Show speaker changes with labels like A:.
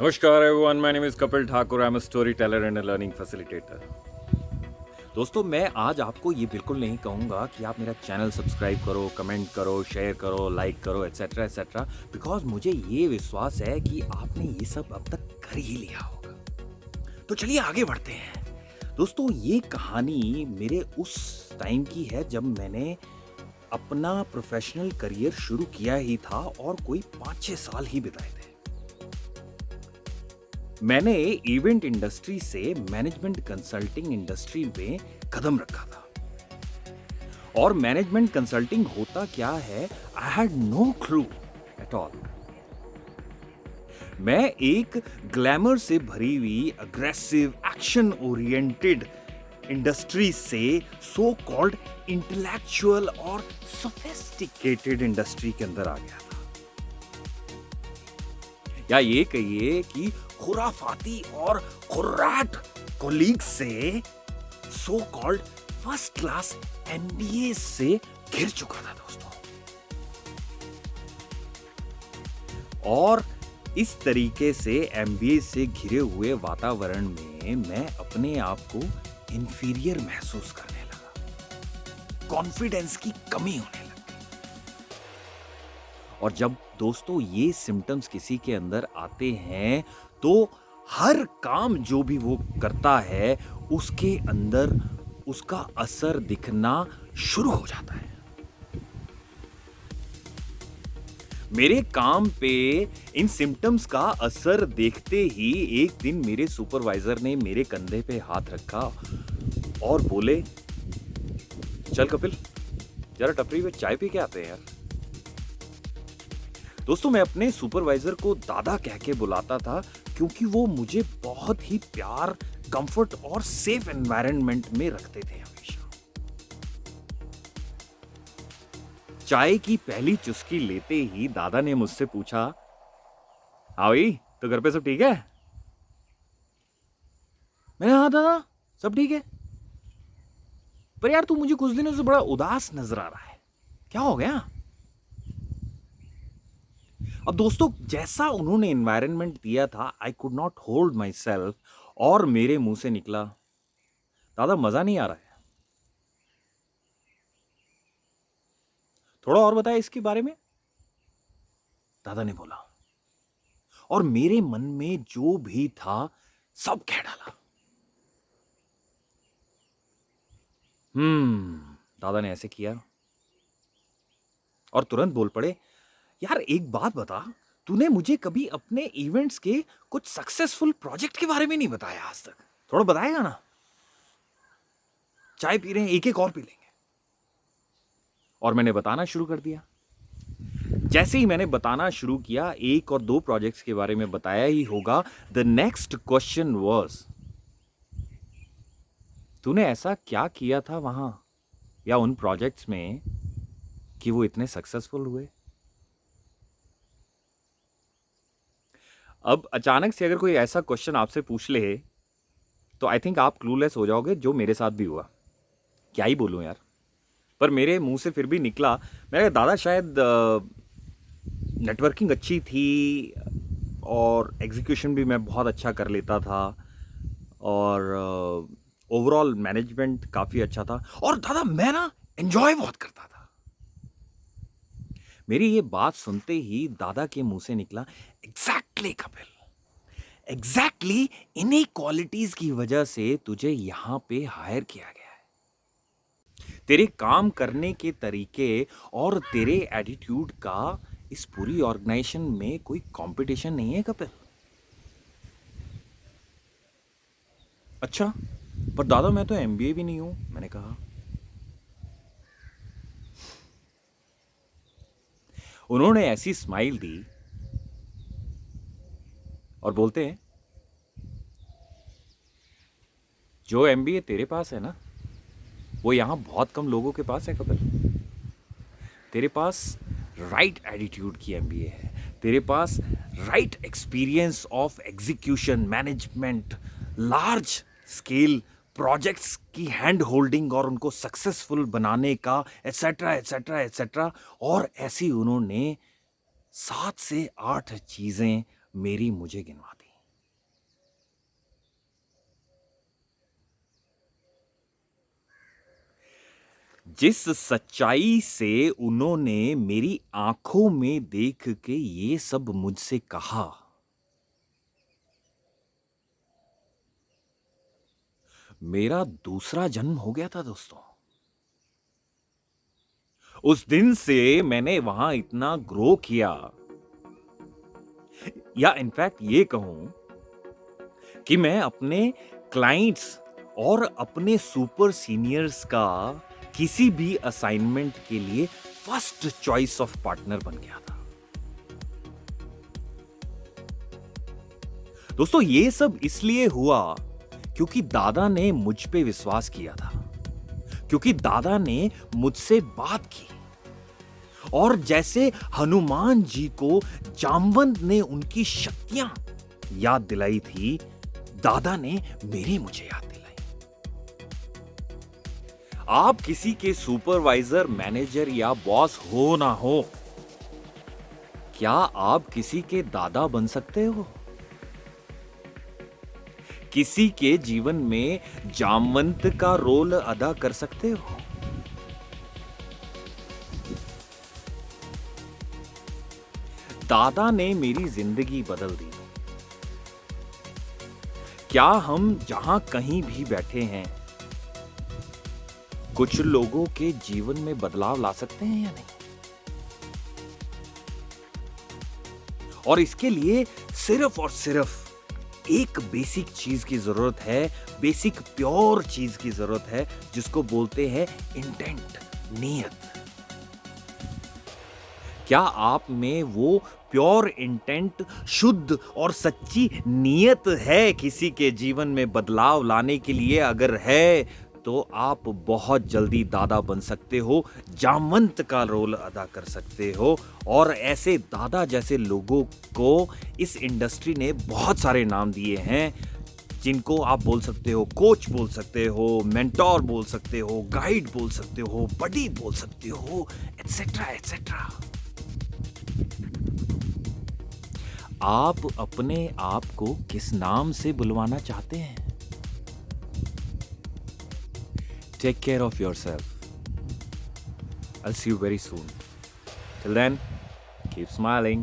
A: नमस्कार everyone, my name is Kapil Thakur. I am a story teller and a learning facilitator. दोस्तों, मैं आज आपको ये बिल्कुल नहीं कहूँगा कि आप मेरा चैनल सब्सक्राइब करो, कमेंट करो, शेयर करो, लाइक करो, एटसेट्रा एटसेट्रा, बिकॉज मुझे ये विश्वास है कि आपने ये सब अब तक कर ही लिया होगा। तो चलिए आगे बढ़ते हैं। दोस्तों, ये कहानी मेरे उस टाइम की है जब मैंने अपना प्रोफेशनल करियर शुरू किया ही था और कोई 5-6 साल ही बिताए थे। मैंने इवेंट इंडस्ट्री से मैनेजमेंट कंसल्टिंग इंडस्ट्री में कदम रखा था। और मैनेजमेंट कंसल्टिंग होता क्या है, I had no clue at all. मैं एक ग्लैमर से भरी हुई अग्रेसिव एक्शन ओरिएंटेड इंडस्ट्री से सो कॉल्ड इंटेलेक्चुअल और सोफिस्टिकेटेड इंडस्ट्री के अंदर आ गया था। या ये कहिए कि खुराफाती और खुर्राट कोलीग से so called first class MBA से घिर चुका था दोस्तों। और इस तरीके से एमबीए से घिरे हुए वातावरण में मैं अपने आप को इंफीरियर महसूस करने लगा। कॉन्फिडेंस की कमी होने लगी। और जब दोस्तों ये सिम्टम्स किसी के अंदर आते हैं तो हर काम जो भी वो करता है उसके अंदर उसका असर दिखना शुरू हो जाता है। मेरे काम पे इन सिम्टम्स का असर देखते ही एक दिन मेरे सुपरवाइजर ने मेरे कंधे पे हाथ रखा और बोले, चल कपिल, जरा टपरी पे चाय पी के आते हैं यार। दोस्तों, मैं अपने सुपरवाइजर को दादा कह के बुलाता था क्योंकि वो मुझे बहुत ही प्यार, कंफर्ट और सेफ एनवायरनमेंट में रखते थे हमेशा। चाय की पहली चुस्की लेते ही दादा ने मुझसे पूछा, हाँ भाई, तो घर पे सब ठीक है? मैंने, हाँ दादा, सब ठीक है। पर यार, तू मुझे कुछ दिनों से बड़ा उदास नजर आ रहा है, क्या हो गया? अब दोस्तों, जैसा उन्होंने एनवायरनमेंट दिया था, I could not hold my self और मेरे मुंह से निकला, दादा मजा नहीं आ रहा है, थोड़ा और बताया इसके बारे में। दादा ने बोला और मेरे मन में जो भी था सब कह डाला। दादा ने ऐसे किया और तुरंत बोल पड़े, यार एक बात बता, तूने मुझे कभी अपने इवेंट्स के कुछ सक्सेसफुल प्रोजेक्ट के बारे में नहीं बताया आज तक, थोड़ा बताएगा ना? चाय पी रहे हैं, एक एक और पी लेंगे। और मैंने बताना शुरू कर दिया। जैसे ही मैंने बताना शुरू किया, 1 और 2 प्रोजेक्ट्स के बारे में बताया ही होगा, द नेक्स्ट क्वेश्चन वाज, तूने ऐसा क्या किया था वहां या उन प्रोजेक्ट्स में कि वो इतने सक्सेसफुल हुए? अब अचानक से अगर कोई ऐसा क्वेश्चन आपसे पूछ ले तो आई थिंक आप क्लूलेस हो जाओगे, जो मेरे साथ भी हुआ। क्या ही बोलूं यार, पर मेरे मुंह से फिर भी निकला। मैंने कहा, दादा शायद नेटवर्किंग अच्छी थी और एग्जीक्यूशन भी मैं बहुत अच्छा कर लेता था और ओवरऑल मैनेजमेंट काफ़ी अच्छा था, और दादा मैं ना एंजॉय बहुत करता था। मेरी ये बात सुनते ही दादा के मुंह से निकला, एग्जैक्टली कपिल, एग्जैक्टली इन्हीं क्वालिटीज की वजह से तुझे यहां पे हायर किया गया है। तेरे काम करने के तरीके और तेरे एटीट्यूड का इस पूरी ऑर्गेनाइजेशन में कोई कंपटीशन नहीं है कपिल। अच्छा, पर दादा मैं तो एमबीए भी नहीं हूं, मैंने कहा। उन्होंने ऐसी स्माइल दी और बोलते हैं, जो एमबीए तेरे पास है ना, वो यहां बहुत कम लोगों के पास है कपिल। तेरे पास राइट एटीट्यूड की एमबीए है, तेरे पास right experience of execution, management, large scale projects की हैंड होल्डिंग और उनको सक्सेसफुल बनाने का, एटसेट्रा एटसेट्रा एटसेट्रा। और ऐसी उन्होंने 7 से 8 चीजें मेरी मुझे गिनवा दी। जिस सच्चाई से उन्होंने मेरी आंखों में देख के ये सब मुझसे कहा, मेरा दूसरा जन्म हो गया था दोस्तों। उस दिन से मैंने वहां इतना ग्रो किया, या इनफैक्ट ये कहूं कि मैं अपने क्लाइंट्स और अपने सुपर सीनियर्स का किसी भी असाइनमेंट के लिए फर्स्ट चॉइस ऑफ पार्टनर बन गया था। दोस्तों ये सब इसलिए हुआ क्योंकि दादा ने मुझ पे विश्वास किया था, क्योंकि दादा ने मुझसे बात की, और जैसे हनुमान जी को जामवंत ने उनकी शक्तियां याद दिलाई थी, दादा ने मुझे याद दिलाई। आप किसी के सुपरवाइजर, मैनेजर या बॉस हो ना हो, क्या आप किसी के दादा बन सकते हो? किसी के जीवन में जामवंत का रोल अदा कर सकते हो? दादा ने मेरी जिंदगी बदल दी। क्या हम जहां कहीं भी बैठे हैं, कुछ लोगों के जीवन में बदलाव ला सकते हैं या नहीं? और इसके लिए सिर्फ और सिर्फ एक बेसिक चीज की जरूरत है, बेसिक प्योर चीज की जरूरत है, जिसको बोलते हैं इंटेंट, नीयत। क्या आप में वो प्योर इंटेंट, शुद्ध और सच्ची नीयत है किसी के जीवन में बदलाव लाने के लिए? अगर है तो आप बहुत जल्दी दादा बन सकते हो, जामवंत का रोल अदा कर सकते हो। और ऐसे दादा जैसे लोगों को इस इंडस्ट्री ने बहुत सारे नाम दिए हैं, जिनको आप बोल सकते हो कोच बोल सकते हो, मेंटोर बोल सकते हो, गाइड बोल सकते हो, बडी बोल सकते हो, एटसेट्रा एटसेट्रा। आप अपने आप को किस नाम से बुलवाना चाहते हैं? Take care of yourself. I'll see you very soon. Till then, keep smiling.